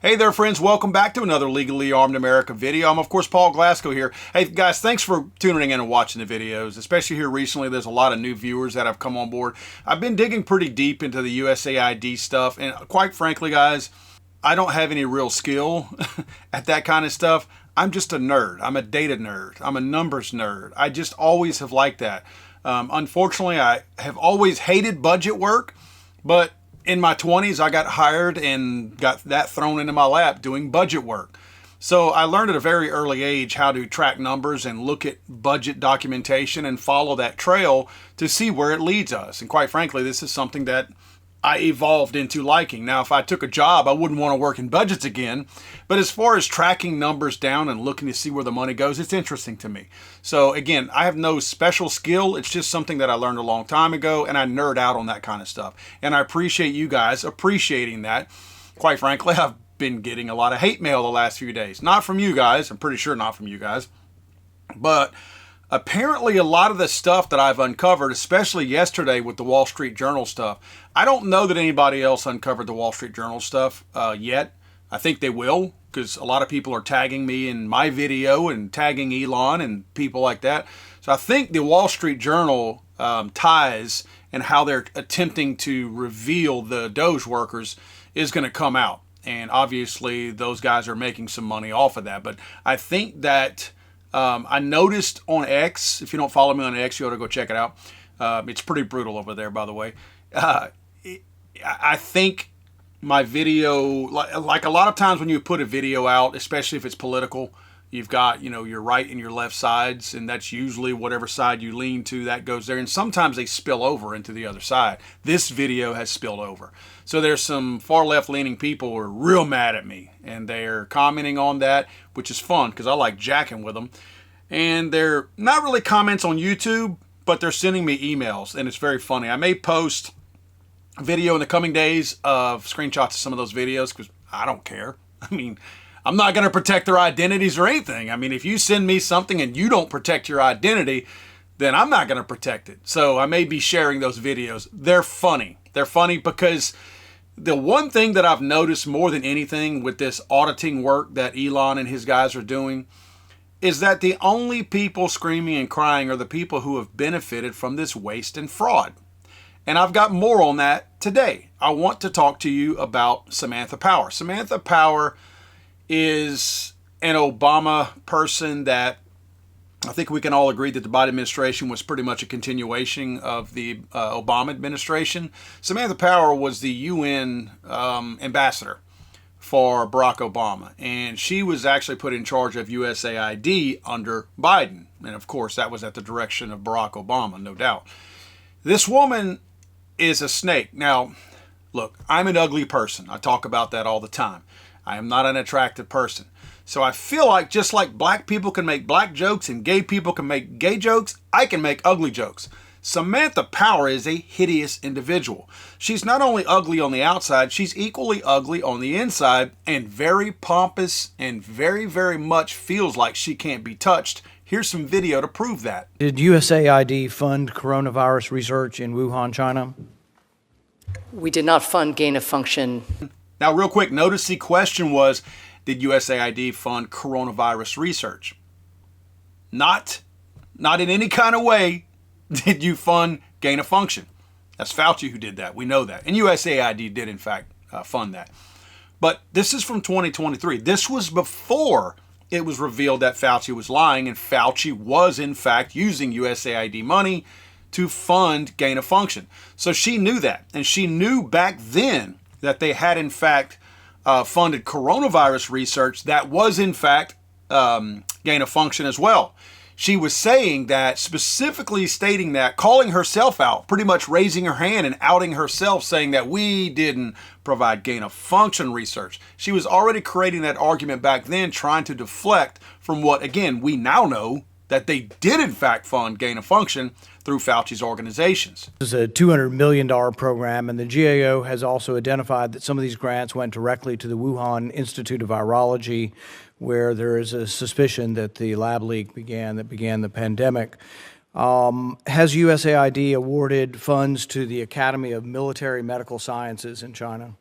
Hey there, friends. Welcome back to another Legally Armed America video. I'm, of course, Paul Glasgow here. Hey, guys, thanks for tuning in and watching the videos, especially here recently. There's a lot of new viewers that have come on board. I've been digging pretty deep into the USAID stuff, and quite frankly, guys, I don't have any real skill at that kind of stuff. I'm just a nerd. I'm a data nerd. I'm a numbers nerd. I just always have liked that. Unfortunately, I have always hated budget work, but in my 20s, I got hired and got that thrown into my lap doing budget work. So I learned at a very early age how to track numbers and look at budget documentation and follow that trail to see where it leads us. And quite frankly, this is something that I evolved into liking. Now, if I took a job, I wouldn't want to work in budgets again. But as far as tracking numbers down and looking to see where the money goes, it's interesting to me. So again, I have no special skill. It's just something that I learned a long time ago, and I nerd out on that kind of stuff. And I appreciate you guys appreciating that. Quite frankly, I've been getting a lot of hate mail the last few days. Not from you guys. I'm pretty sure not from you guys. But apparently a lot of the stuff that I've uncovered, especially yesterday with the Wall Street Journal stuff, I don't know that anybody else uncovered the Wall Street Journal stuff yet. I think they will, because a lot of people are tagging me in my video and tagging Elon and people like that. So I think the Wall Street Journal ties and how they're attempting to reveal the Doge workers is going to come out. And obviously those guys are making some money off of that. But I think that I noticed on X, if you don't follow me on X, you ought to go check it out. It's pretty brutal over there, by the way. I think my video, like a lot of times when you put a video out, especially if it's political, you've got, your right and your left sides, and that's usually whatever side you lean to, that goes there. And sometimes they spill over into the other side. This video has spilled over. So there's some far left-leaning people who are real mad at me, and they're commenting on that, which is fun because I like jacking with them. And they're not really comments on YouTube, but they're sending me emails, and it's very funny. I may post a video in the coming days of screenshots of some of those videos because I don't care. I mean, I'm not going to protect their identities or anything. I mean, if you send me something and you don't protect your identity, then I'm not going to protect it. So I may be sharing those videos. They're funny. They're funny because the one thing that I've noticed more than anything with this auditing work that Elon and his guys are doing is that the only people screaming and crying are the people who have benefited from this waste and fraud. And I've got more on that today. I want to talk to you about Samantha Power. Samantha Power is an Obama person that I think we can all agree that the Biden administration was pretty much a continuation of the Obama administration. Samantha Power was the UN ambassador for Barack Obama, and she was actually put in charge of USAID under Biden. And of course, that was at the direction of Barack Obama, no doubt. This woman is a snake. Now, look, I'm an ugly person. I talk about that all the time. I am not an attractive person. So I feel like just like black people can make black jokes and gay people can make gay jokes, I can make ugly jokes. Samantha Power is a hideous individual. She's not only ugly on the outside, she's equally ugly on the inside and very pompous and very, very much feels like she can't be touched. Here's some video to prove that. Did USAID fund coronavirus research in Wuhan, China? We did not fund gain of function. Now, real quick, notice the question was, did USAID fund coronavirus research? Not in any kind of way did you fund gain of function. That's Fauci who did that. We know that. And USAID did, in fact, fund that. But this is from 2023. This was before it was revealed that Fauci was lying, and Fauci was, in fact, using USAID money to fund gain of function. So she knew that. And she knew back then that they had, in fact, funded coronavirus research that was, in fact, gain of function as well. She was saying that, specifically stating that, calling herself out, pretty much raising her hand and outing herself, saying that we didn't provide gain of function research. She was already creating that argument back then, trying to deflect from what, again, we now know that they did, in fact, fund gain of function through Fauci's organizations. This is a $200 million program, and the GAO has also identified that some of these grants went directly to the Wuhan Institute of Virology, where there is a suspicion that the lab leak began the pandemic. Has USAID awarded funds to the Academy of Military Medical Sciences in China?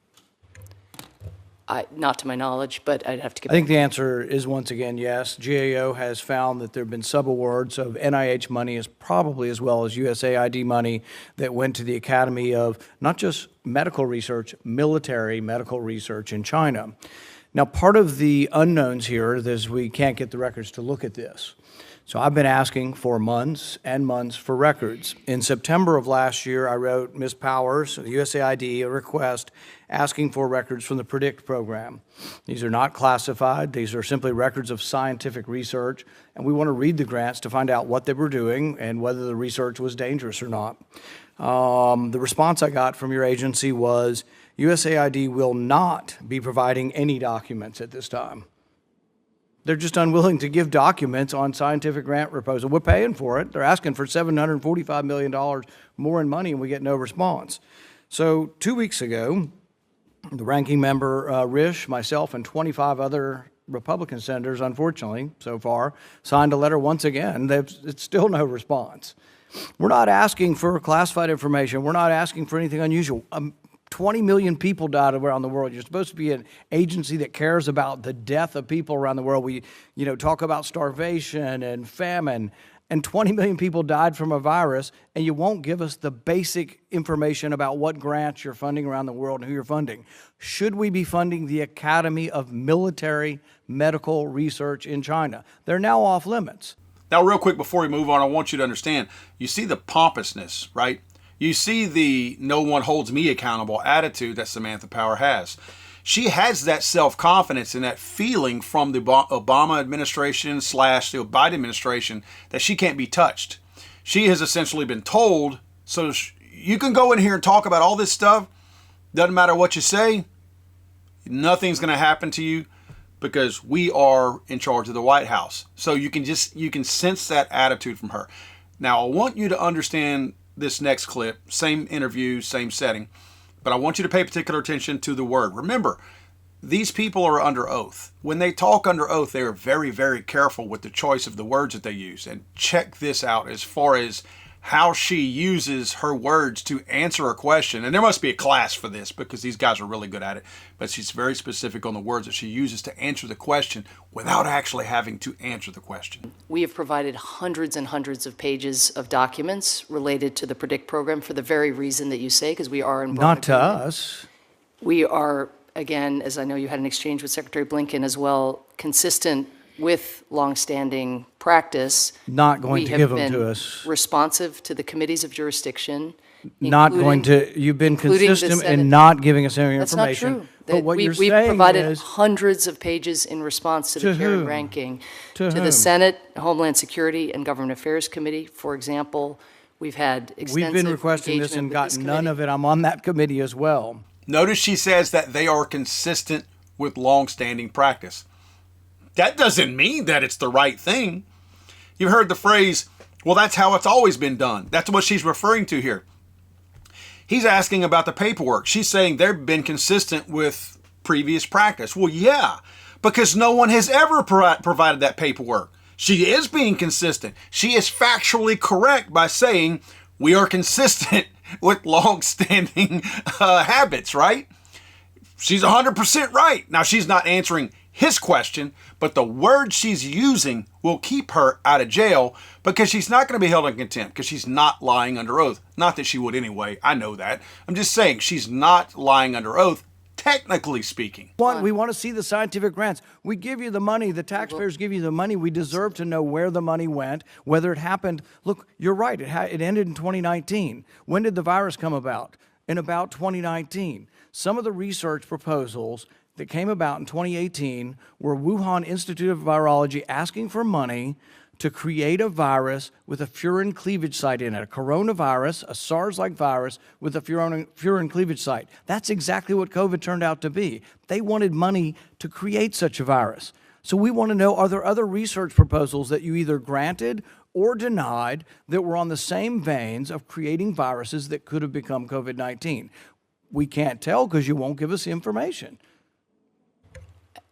Not to my knowledge, but I'd have to get I think the answer is once again yes. GAO has found that there have been subawards of NIH money as probably as well as USAID money that went to the Academy of not just medical research, military medical research in China. Now, part of the unknowns here is we can't get the records to look at this. So I've been asking for months and months for records. In September of last year, I wrote Ms. Powers, USAID, a request asking for records from the PREDICT program. These are not classified. These are simply records of scientific research, and we want to read the grants to find out what they were doing and whether the research was dangerous or not. The response I got from your agency was USAID will not be providing any documents at this time. They're just unwilling to give documents on scientific grant proposal. We're paying for it. They're asking for $745 million more in money, and we get no response. So 2 weeks ago, the ranking member, Risch, myself, and 25 other Republican senators, unfortunately, so far, signed a letter once again. It's still no response. We're not asking for classified information. We're not asking for anything unusual. 20 million people died around the world. You're supposed to be an agency that cares about the death of people around the world. We, talk about starvation and famine, and 20 million people died from a virus, and you won't give us the basic information about what grants you're funding around the world and who you're funding. Should we be funding the Academy of Military Medical Research in China? They're now off limits. Now, real quick before we move on, I want you to understand, you see the pompousness, right? You see the no one holds me accountable attitude that Samantha Power has. She has that self-confidence and that feeling from the Obama administration / the Biden administration that she can't be touched. She has essentially been told, so you can go in here and talk about all this stuff. Doesn't matter what you say. Nothing's going to happen to you because we are in charge of the White House. So you can sense that attitude from her. Now, I want you to understand this next clip, same interview, same setting, but I want you to pay particular attention to the word. Remember, these people are under oath. When they talk under oath, they are very, very careful with the choice of the words that they use. And check this out as far as how she uses her words to answer a question. And there must be a class for this because these guys are really good at it. But she's very specific on the words that she uses to answer the question without actually having to answer the question. We have provided hundreds and hundreds of pages of documents related to the PREDICT program for the very reason that you say, because we are in broad Not to agreement. us. We are, again, as I know you had an exchange with Secretary Blinken as well, consistent with longstanding practice. Not going to give them to us. We have been responsive to the committees of jurisdiction. Not going to, you've been consistent in not giving us any That's not information. true. But what you're We've saying provided is, hundreds of pages in response to the To chair whom? ranking. To the whom? Senate, Homeland Security, and Government Affairs Committee, for example. We've had extensive we've been requesting this and engagement with gotten none committee. of it. I'm on that committee as well. Notice she says that they are consistent with longstanding practice. That doesn't mean that it's the right thing. You've heard the phrase, well, that's how it's always been done. That's what she's referring to here. He's asking about the paperwork. She's saying they've been consistent with previous practice. Well, yeah, because no one has ever provided that paperwork. She is being consistent. She is factually correct by saying we are consistent with long-standing habits, right? She's 100% right. Now, she's not answering his question, but the words she's using will keep her out of jail because she's not going to be held in contempt because she's not lying under oath. Not that she would anyway. I know that. I'm just saying she's not lying under oath, technically speaking. We want to see the scientific grants. We give you the money. The taxpayers give you the money. We deserve to know where the money went, whether it happened. Look, you're right. It ended in 2019. When did the virus come about? In about 2019. Some of the research proposals that came about in 2018 were Wuhan Institute of Virology asking for money to create a virus with a furin cleavage site in it, a coronavirus, a SARS-like virus with a furin cleavage site. That's exactly what COVID turned out to be. They wanted money to create such a virus. So we want to know, are there other research proposals that you either granted or denied that were on the same veins of creating viruses that could have become COVID-19? We can't tell because you won't give us the information.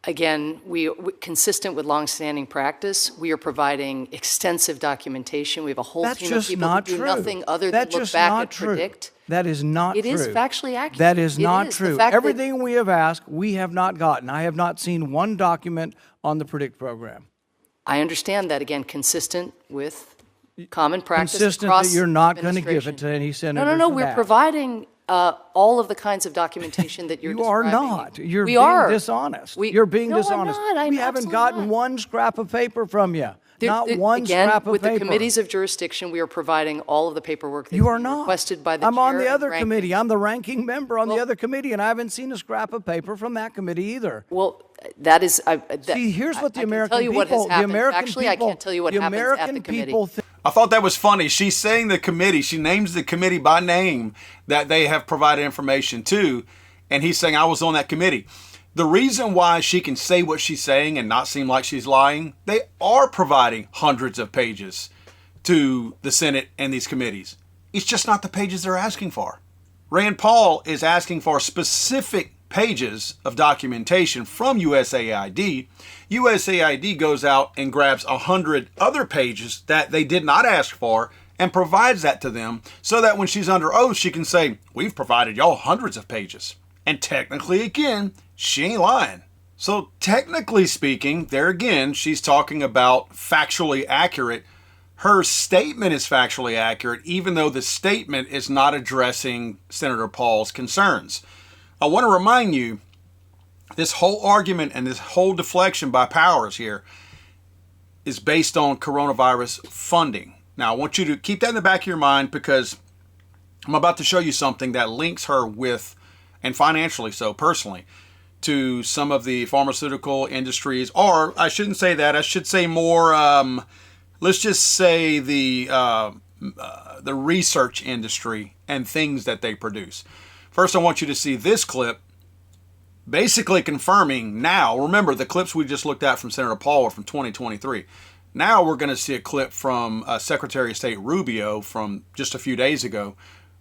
Again, consistent with longstanding practice, we are providing extensive documentation. We have a whole That's team of just people who not do true. nothing other than That's look just back not and true. predict. That is not true. It is factually accurate. That is It not is. The true. fact that- Everything we have asked, we have not gotten. I have not seen one document on the PREDICT program. I understand that, again, consistent with common practice Consistent across that you're not going to give administration. it to any senator. No, we're providing all of the kinds of documentation that you're You are describing. not. You're We being are. dishonest. We- You're being No, I'm dishonest. not. I'm We haven't absolutely gotten not. one scrap of paper from you. Not one Again, scrap of with paper. the committees of jurisdiction, we are providing all of the paperwork You that's are been not. requested by the I'm on chair the and other ranking. committee. I'm the ranking member on the Well- other committee, and I haven't seen a scrap of paper from that committee either. Well, that is. See, here's what the I can American tell you what has people, the happened. American Actually, people, I can't tell you what the happens American at the committee. people think. I thought that was funny. She's saying the committee. She names the committee by name that they have provided information to, and he's saying I was on that committee. The reason why she can say what she's saying and not seem like she's lying, they are providing hundreds of pages to the Senate and these committees. It's just not the pages they're asking for. Rand Paul is asking for specific pages of documentation from USAID. USAID goes out and grabs 100 other pages that they did not ask for and provides that to them so that when she's under oath, she can say, we've provided y'all hundreds of pages. And technically, again, she ain't lying. So technically speaking, there again, she's talking about factually accurate. Her statement is factually accurate, even though the statement is not addressing Senator Paul's concerns. I want to remind you, this whole argument and this whole deflection by Powers here is based on coronavirus funding. Now, I want you to keep that in the back of your mind because I'm about to show you something that links her with, and financially so personally, to some of the pharmaceutical industries, or I shouldn't say that, I should say more, let's just say the research industry and things that they produce. First, I want you to see this clip, basically confirming now, remember the clips we just looked at from Senator Paul are from 2023. Now we're going to see a clip from Secretary of State Rubio from just a few days ago,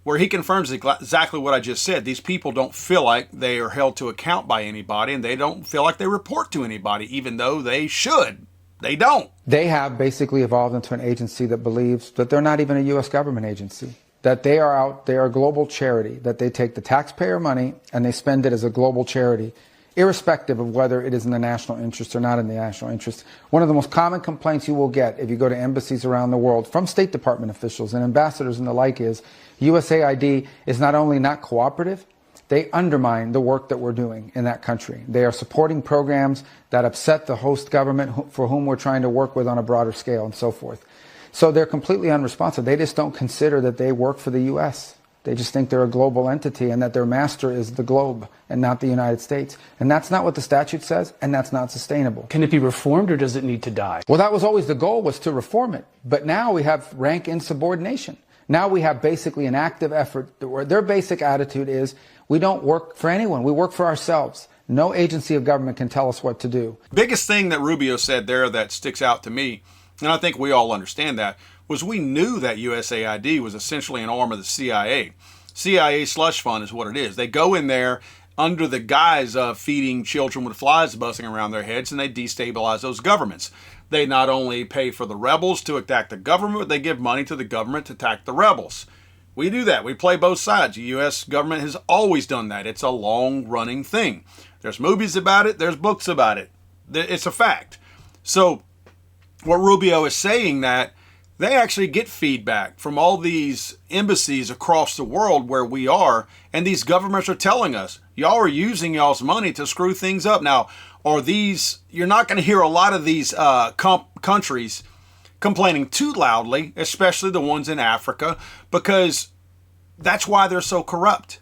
where he confirms exactly what I just said. These people don't feel like they are held to account by anybody, and they don't feel like they report to anybody, even though they should. They don't. They have basically evolved into an agency that believes that they're not even a U.S. government agency, that they are a global charity, that they take the taxpayer money and they spend it as a global charity, irrespective of whether it is in the national interest or not in the national interest. One of the most common complaints you will get if you go to embassies around the world from State Department officials and ambassadors and the like is USAID is not only not cooperative, they undermine the work that we're doing in that country. They are supporting programs that upset the host government for whom we're trying to work with on a broader scale and so forth. So they're completely unresponsive. They just don't consider that they work for the U.S. They just think they're a global entity and that their master is the globe and not the United States. And that's not what the statute says, and that's not sustainable. Can it be reformed or does it need to die? Well, that was always the goal, was to reform it. But now we have rank insubordination. Now we have basically an active effort where their basic attitude is we don't work for anyone. We work for ourselves. No agency of government can tell us what to do. Biggest thing that Rubio said there that sticks out to me, and I think we all understand that, was we knew that USAID was essentially an arm of the CIA. CIA slush fund is what it is. They go in there under the guise of feeding children with flies buzzing around their heads, and they destabilize those governments. They not only pay for the rebels to attack the government, but they give money to the government to attack the rebels. We do that. We play both sides. The U.S. government has always done that. It's a long-running thing. There's movies about it. There's books about it. It's a fact. So what Rubio is saying that they actually get feedback from all these embassies across the world where we are, and these governments are telling us, y'all are using y'all's money to screw things up. Now, you're not going to hear a lot of these countries complaining too loudly, especially the ones in Africa, because that's why they're so corrupt.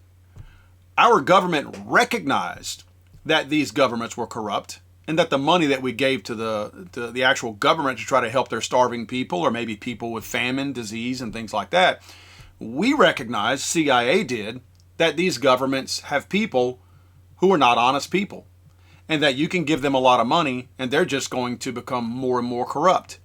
Our government recognized that these governments were corrupt and that the money that we gave to the actual government to try to help their starving people or maybe people with famine, disease, and things like that, we recognized, CIA did, that these governments have people who are not honest people and that you can give them a lot of money and they're just going to become more and more corrupt.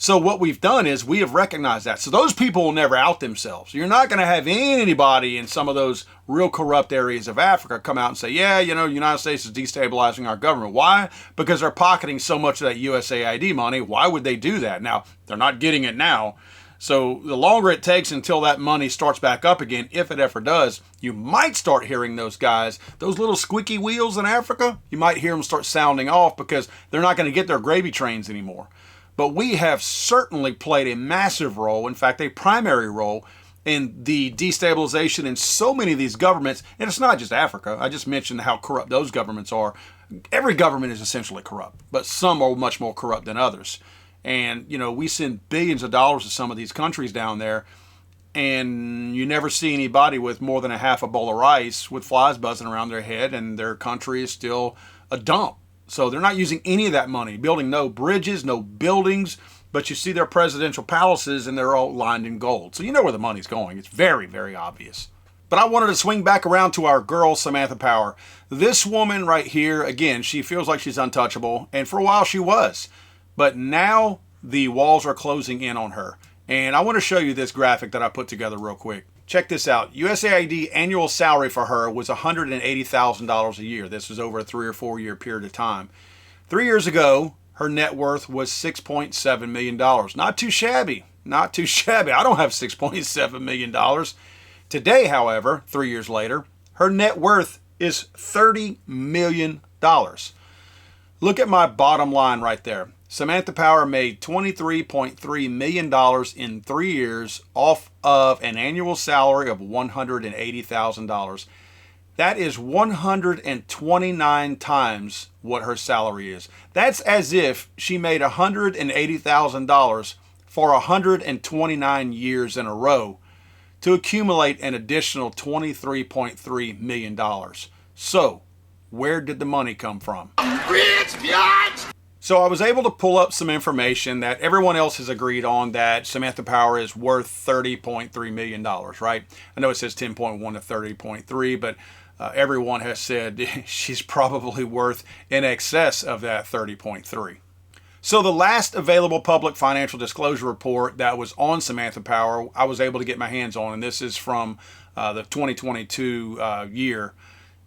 So what we've done is we have recognized that. So those people will never out themselves. You're not going to have anybody in some of those real corrupt areas of Africa come out and say, yeah, you know, the United States is destabilizing our government. Why? Because they're pocketing so much of that USAID money. Why would they do that? Now, they're not getting it now. So the longer it takes until that money starts back up again, if it ever does, you might start hearing those guys, those little squeaky wheels in Africa, you might hear them start sounding off because they're not going to get their gravy trains anymore. But we have certainly played a massive role, in fact, a primary role in the destabilization in so many of these governments. And it's not just Africa. I just mentioned how corrupt those governments are. Every government is essentially corrupt, but some are much more corrupt than others. And, you know, we send billions of dollars to some of these countries down there, and you never see anybody with more than a half a bowl of rice with flies buzzing around their head, and their country is still a dump. So they're not using any of that money, building no bridges, no buildings, but you see their presidential palaces and they're all lined in gold. So you know where the money's going. It's very, very obvious. But I wanted to swing back around to our girl, Samantha Power. This woman right here, again, she feels like she's untouchable, and for a while she was. But now the walls are closing in on her. And I want to show you this graphic that I put together real quick. Check this out. USAID annual salary for her was $180,000 a year. This was over a 3 or 4 year period of time. 3 years ago, her net worth was $6.7 million. Not too shabby. Not too shabby. I don't have $6.7 million. Today, however, 3 years later, her net worth is $30 million. Look at my bottom line right there. Samantha Power made $23.3 million in 3 years off of an annual salary of $180,000. That is 129 times what her salary is. That's as if she made $180,000 for 129 years in a row to accumulate an additional $23.3 million. So, where did the money come from? Rich, bitch! So I was able to pull up some information that everyone else has agreed on, that Samantha Power is worth $30.3 million, right? I know it says 10.1 to 30.3, but everyone has said she's probably worth in excess of that 30.3. So the last available public financial disclosure report that was on Samantha Power, I was able to get my hands on, and this is from the 2022 year.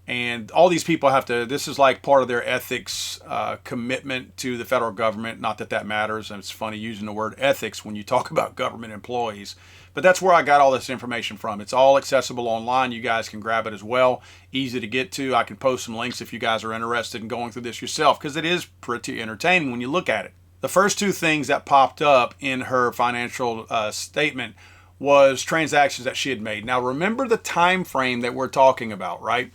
And all these people have to, this is like part of their ethics commitment to the federal government. Not that that matters. And it's funny using the word ethics when you talk about government employees. But that's where I got all this information from. It's all accessible online. You guys can grab it as well. Easy to get to. I can post some links if you guys are interested in going through this yourself, because it is pretty entertaining when you look at it. The first two things that popped up in her financial statement was transactions that she had made. Now remember the time frame that we're talking about, right?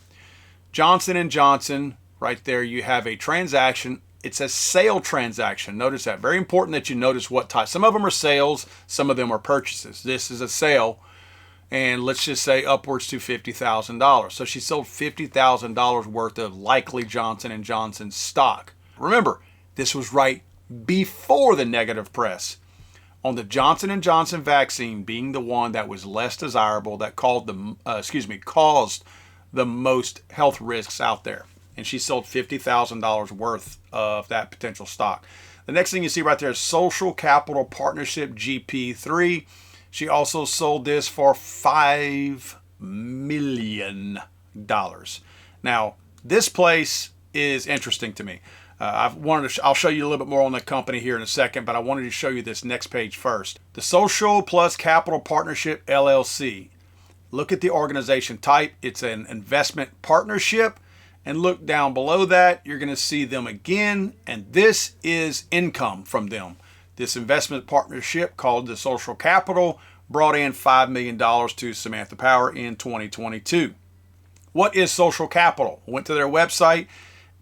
Johnson & Johnson, right there, you have a transaction. It's a sale transaction. Notice that. Very important that you notice what type. Some of them are sales, some of them are purchases. This is a sale, and let's just say upwards to $50,000. So she sold $50,000 worth of likely Johnson & Johnson stock. Remember, this was right before the negative press on the Johnson & Johnson vaccine being the one that was less desirable, that caused the most health risks out there. And she sold $50,000 worth of that potential stock. The next thing you see right there is Social Capital Partnership GP3. She also sold this for $5 million. Now, this place is interesting to me. I'll show you a little bit more on the company here in a second, but I wanted to show you this next page first. The Social Plus Capital Partnership LLC. Look at the organization type. It's an investment partnership. And look down below that, you're going to see them again. And this is income from them. This investment partnership called the Social Capital brought in $5 million to Samantha Power in 2022. What is Social Capital? I went to their website.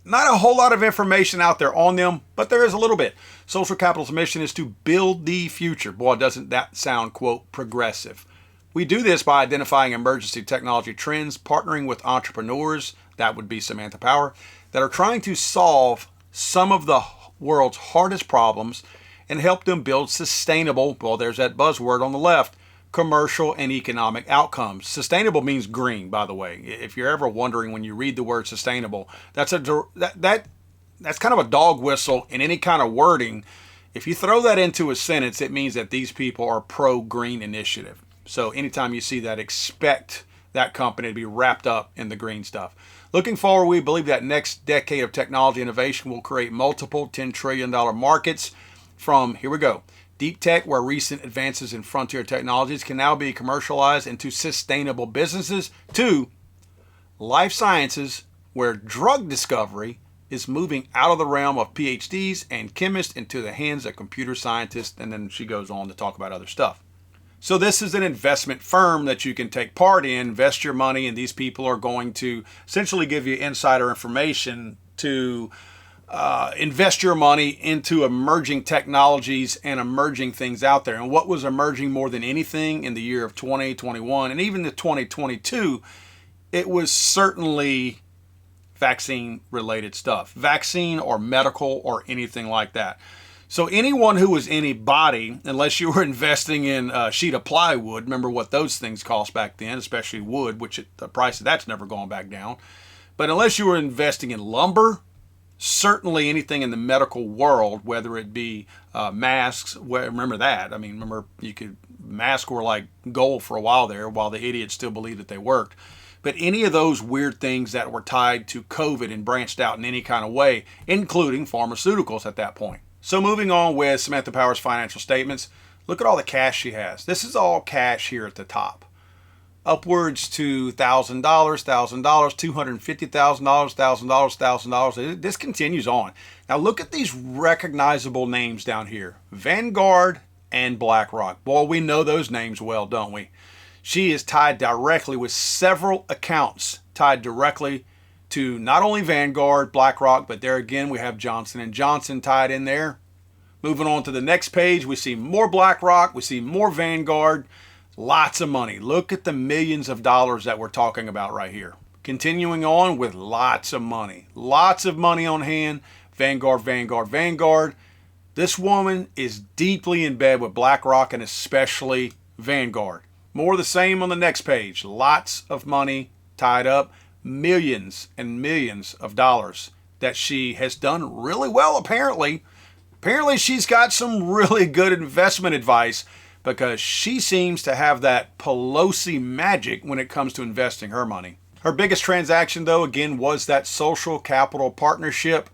Not a whole lot of information out there on them, but there is a little bit. Social Capital's mission is to build the future. Boy, doesn't that sound, quote, progressive. We do this by identifying emergency technology trends, partnering with entrepreneurs, that would be Samantha Power, that are trying to solve some of the world's hardest problems and help them build sustainable, well, there's that buzzword on the left, commercial and economic outcomes. Sustainable means green, by the way. If you're ever wondering when you read the word sustainable, that's kind of a dog whistle in any kind of wording If you throw that into a sentence, it means that these people are pro-green initiative. So anytime you see that, expect that company to be wrapped up in the green stuff. Looking forward, we believe that next decade of technology innovation will create multiple $10 trillion markets from, here we go, deep tech, where recent advances in frontier technologies can now be commercialized into sustainable businesses, to life sciences, where drug discovery is moving out of the realm of PhDs and chemists into the hands of computer scientists. And then she goes on to talk about other stuff. So this is an investment firm that you can take part in, invest your money, and these people are going to essentially give you insider information to invest your money into emerging technologies and emerging things out there. And what was emerging more than anything in the year of 2021 and even the 2022, it was certainly vaccine related stuff, vaccine or medical or anything like that. So anyone who was anybody, unless you were investing in a sheet of plywood, remember what those things cost back then, especially wood, which the price of that's never gone back down. But unless you were investing in lumber, certainly anything in the medical world, whether it be masks, remember that. I mean, remember masks were like gold for a while there, while the idiots still believed that they worked. But any of those weird things that were tied to COVID and branched out in any kind of way, including pharmaceuticals at that point. So moving on with Samantha Power's financial statements, look at all the cash she has. This is all cash here at the top. Upwards to $1,000, $1,000, $250,000, $1,000, $1,000. This continues on. Now look at these recognizable names down here. Vanguard and BlackRock. Boy, we know those names well, don't we? She is tied directly with several accounts tied directly to not only Vanguard, BlackRock, but there again we have Johnson & Johnson tied in there. Moving on to the next page, we see more BlackRock, we see more Vanguard, lots of money. Look at the millions of dollars that we're talking about right here. Continuing on with lots of money on hand. Vanguard, Vanguard, Vanguard. This woman is deeply in bed with BlackRock and especially Vanguard. More of the same on the next page. Lots of money tied up. Millions and millions of dollars that she has done really well, apparently. Apparently she's got some really good investment advice because she seems to have that Pelosi magic when it comes to investing her money. Her biggest transaction, though, again, was that social capital partnership.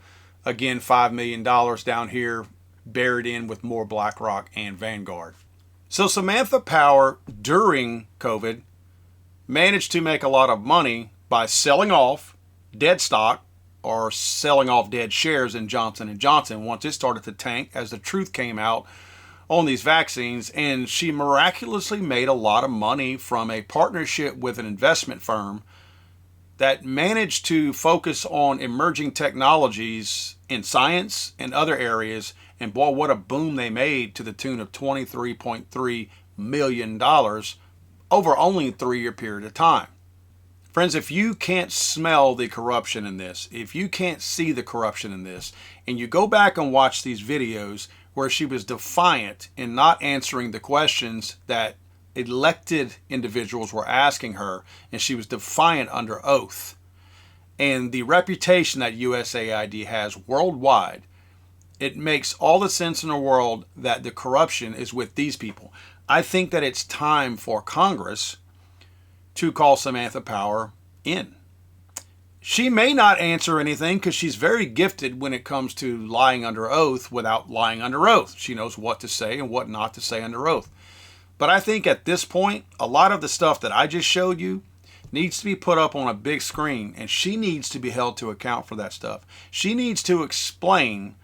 Again, $5 million down here, buried in with more BlackRock and Vanguard. So Samantha Power, during COVID, managed to make a lot of money by selling off dead stock or selling off dead shares in Johnson & Johnson once it started to tank as the truth came out on these vaccines. And she miraculously made a lot of money from a partnership with an investment firm that managed to focus on emerging technologies in science and other areas. And boy, what a boom they made, to the tune of $23.3 million over only a 3-year period of time. Friends, if you can't smell the corruption in this, if you can't see the corruption in this, and you go back and watch these videos where she was defiant in not answering the questions that elected individuals were asking her, and she was defiant under oath, and the reputation that USAID has worldwide, it makes all the sense in the world that the corruption is with these people. I think that it's time for Congress to call Samantha Power in. She may not answer anything because she's very gifted when it comes to lying under oath without lying under oath. She knows what to say and what not to say under oath. But I think at this point, a lot of the stuff that I just showed you needs to be put up on a big screen, and she needs to be held to account for that stuff. She needs to explain,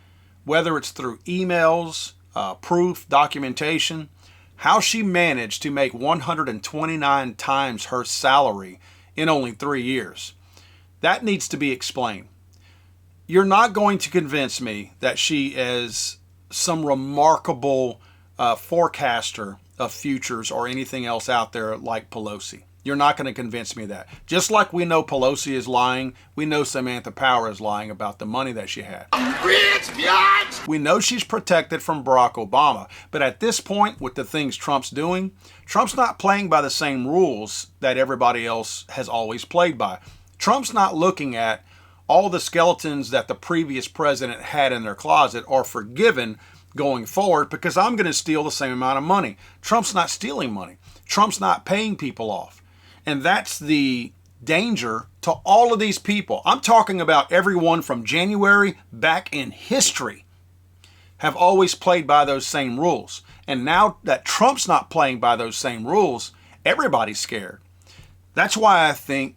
whether it's through emails, proof, documentation, how she managed to make 129 times her salary in only 3 years. That needs to be explained. You're not going to convince me that she is some remarkable forecaster of futures or anything else out there like Pelosi. You're not going to convince me of that. Just like we know Pelosi is lying, we know Samantha Power is lying about the money that she had. Rich bitch! We know she's protected from Barack Obama. But at this point, with the things Trump's doing, Trump's not playing by the same rules that everybody else has always played by. Trump's not looking at all the skeletons that the previous president had in their closet are forgiven going forward because I'm going to steal the same amount of money. Trump's not stealing money. Trump's not paying people off. And that's the danger to all of these people. I'm talking about everyone from January back in history have always played by those same rules. And now that Trump's not playing by those same rules, everybody's scared. That's why I think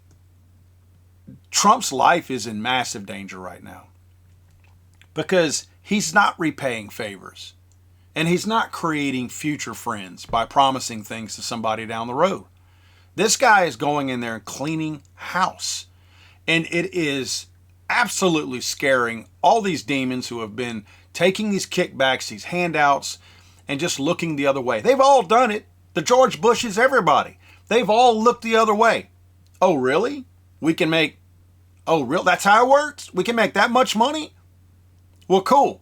Trump's life is in massive danger right now. Because he's not repaying favors. And he's not creating future friends by promising things to somebody down the road. This guy is going in there and cleaning house. And it is absolutely scaring all these demons who have been taking these kickbacks, these handouts, and just looking the other way. They've all done it. The George Bushes, everybody. They've all looked the other way. Oh, really? We can make, oh, real? That's how it works? We can make that much money? Well, cool.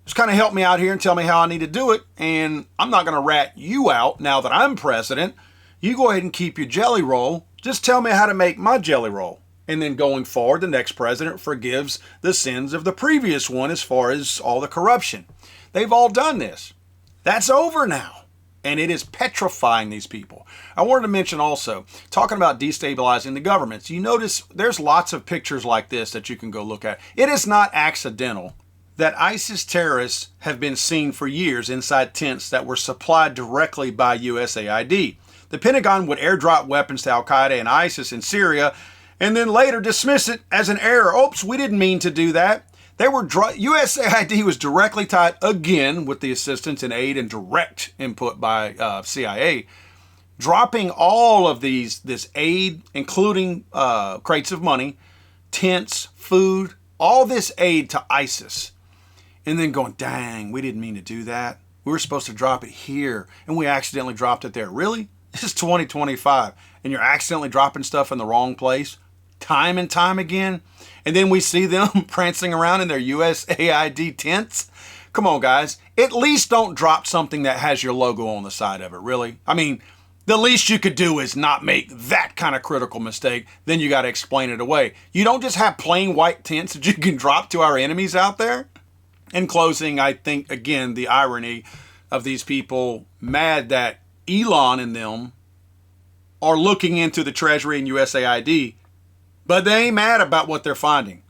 Just kind of help me out here and tell me how I need to do it. And I'm not going to rat you out now that I'm president. You go ahead and keep your jelly roll. Just tell me how to make my jelly roll. And then going forward, the next president forgives the sins of the previous one as far as all the corruption. They've all done this. That's over now. And it is petrifying these people. I wanted to mention also, talking about destabilizing the governments, you notice there's lots of pictures like this that you can go look at. It is not accidental that ISIS terrorists have been seen for years inside tents that were supplied directly by USAID. The Pentagon would airdrop weapons to Al-Qaeda and ISIS in Syria and then later dismiss it as an error. Oops, we didn't mean to do that. USAID was directly tied again with the assistance and aid and direct input by CIA, dropping all of this aid, including crates of money, tents, food, all this aid to ISIS. And then going, dang, we didn't mean to do that. We were supposed to drop it here, and we accidentally dropped it there. Really? This is 2025, and you're accidentally dropping stuff in the wrong place time and time again? And then we see them prancing around in their USAID tents? Come on, guys. At least don't drop something that has your logo on the side of it, really. I mean, the least you could do is not make that kind of critical mistake. Then you got to explain it away. You don't just have plain white tents that you can drop to our enemies out there. In closing, I think, again, the irony of these people mad that Elon and them are looking into the Treasury and USAID, but they ain't mad about what they're finding.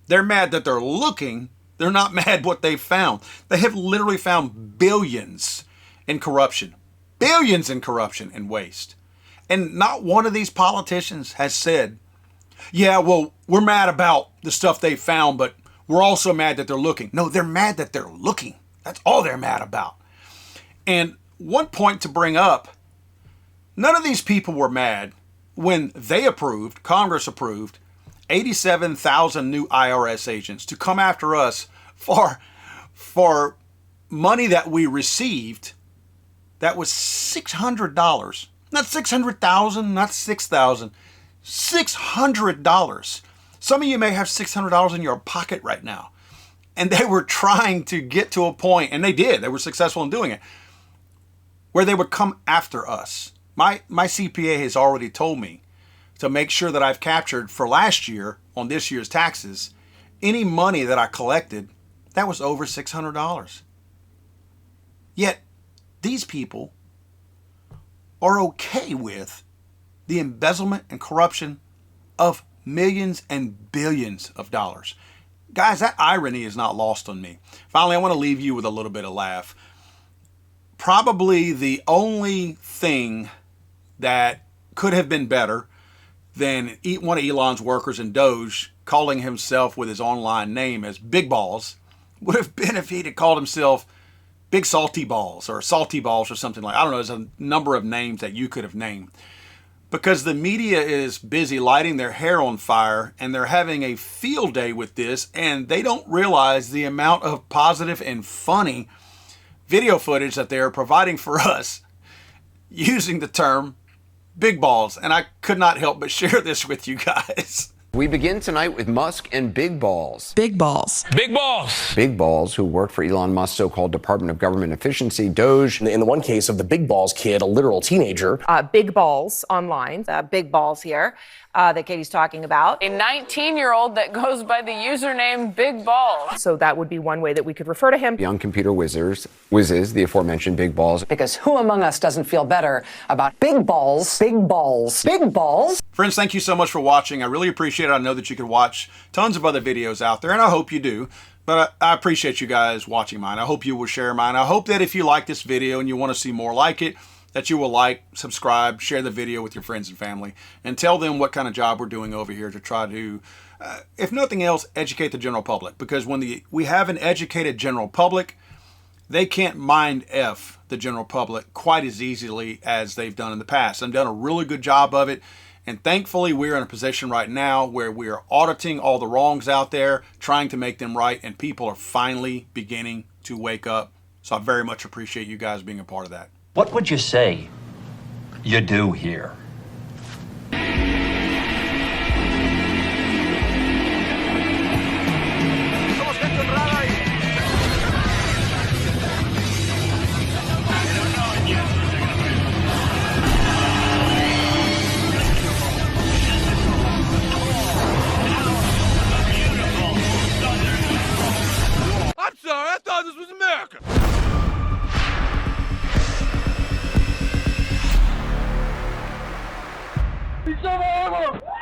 They're mad that they're looking. They're not mad what they found. They have literally found billions in corruption. Billions in corruption and waste. And not one of these politicians has said, yeah, well, we're mad about the stuff they found, but we're also mad that they're looking. No, they're mad that they're looking. That's all they're mad about. And one point to bring up, none of these people were mad when they approved, Congress approved, 87,000 new IRS agents to come after us for money that we received that was $600. Not $600,000, not $6,000. $600. Some of you may have $600 in your pocket right now. And they were trying to get to a point, and they did. They were successful in doing it, where they would come after us. My CPA has already told me to make sure that I've captured for last year on this year's taxes, any money that I collected that was over $600. Yet these people are okay with the embezzlement and corruption of millions and billions of dollars. Guys, that irony is not lost on me. Finally, I want to leave you with a little bit of laugh. Probably the only thing that could have been better than one of Elon's workers in Doge calling himself with his online name as Big Balls would have been if he'd have called himself Big Salty Balls or Salty Balls or something like, I don't know, there's a number of names that you could have named. Because the media is busy lighting their hair on fire and they're having a field day with this, and they don't realize the amount of positive and funny video footage that they are providing for us using the term Big Balls. And I could not help but share this with you guys. We begin tonight with Musk and Big Balls. Big balls. Big balls. Big Balls, who worked for Elon Musk's so-called Department of Government Efficiency, Doge. In the one case of the Big Balls kid, a literal teenager. Big Balls online. Big Balls here that Katie's talking about. A 19-year-old that goes by the username Big Balls. So that would be one way that we could refer to him. Young computer whizzes, the aforementioned Big Balls. Because who among us doesn't feel better about big balls, big balls, big balls? Friends, thank you so much for watching. I really appreciate it. I know that you could watch tons of other videos out there, and I hope you do. But I appreciate you guys watching mine. I hope you will share mine. I hope that if you like this video and you want to see more like it, that you will like, subscribe, share the video with your friends and family, and tell them what kind of job we're doing over here to try to, if nothing else, educate the general public. Because when we have an educated general public, they can't mind F the general public quite as easily as they've done in the past. I've done a really good job of it. And thankfully, we're in a position right now where we are auditing all the wrongs out there, trying to make them right, and people are finally beginning to wake up. So I very much appreciate you guys being a part of that. What would you say you do here? I'm sorry, I thought this was America. It's over!